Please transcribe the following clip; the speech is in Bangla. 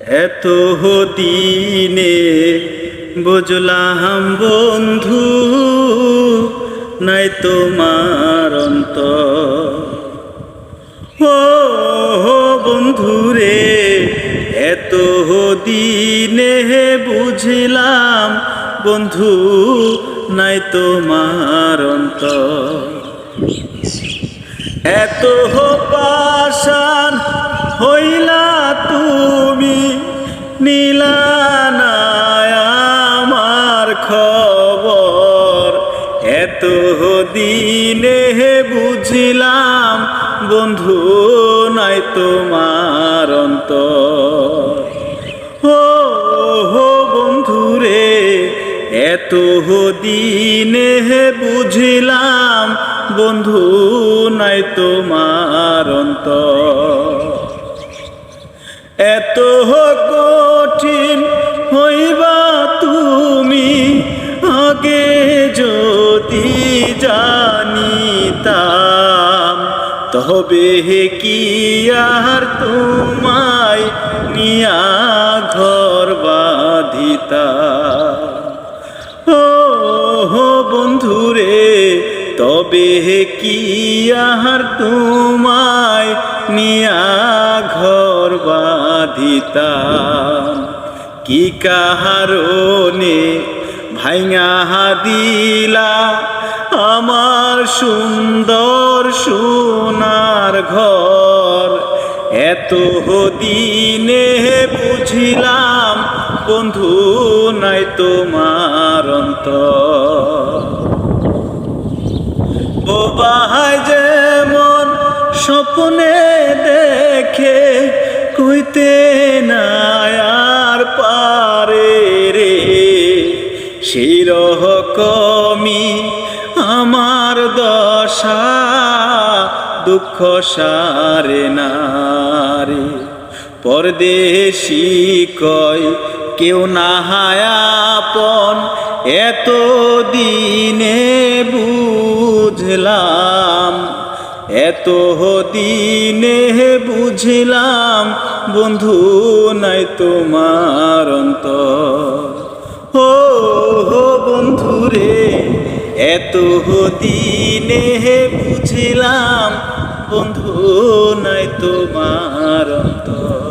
এত দিনে বুঝলাম বন্ধু নাই তোমার অন্তর। ও বন্ধু রে, এত দিনে বুঝলাম বন্ধু নাই তোমার অন্তর। এত পাষাণ হইলা তুমি, নিলা না আমার খবর। এত দিনে বুঝলাম বন্ধু নাই তোমার অন্তর। ও বন্ধু রে, এত দিনে বুঝলাম বন্ধু নাই তোমার অন্তর। এত কঠিন হইবা তুমি আগে যদি জানিতাম, তবে কি আর তোমায় নিয়া ঘর বাঁধিতাম। ও বন্ধু রে, তবে কি আর তোমায় নিয়া ঘর বাঁধিতাম। কি কারণে ভাঙা দিলা আমার সুন্দর সোনার ঘর। এত দিনে বুঝলাম বন্ধু নাই তোমার অন্তর। বোবায় যেমন স্বপ্নে দেখে কইতে না আর পারে রে, সেই রকমই আমার দশা, দুঃখ সারে না রে। পরদেশি কয় কেউ না আপন, এত দিনে বুঝলাম, এত দিনে বুঝলাম বন্ধু নাই তোমার অন্তর। ও বন্ধু রে, এত দিনে বুঝলাম বন্ধু নাই তোমার অন্তর।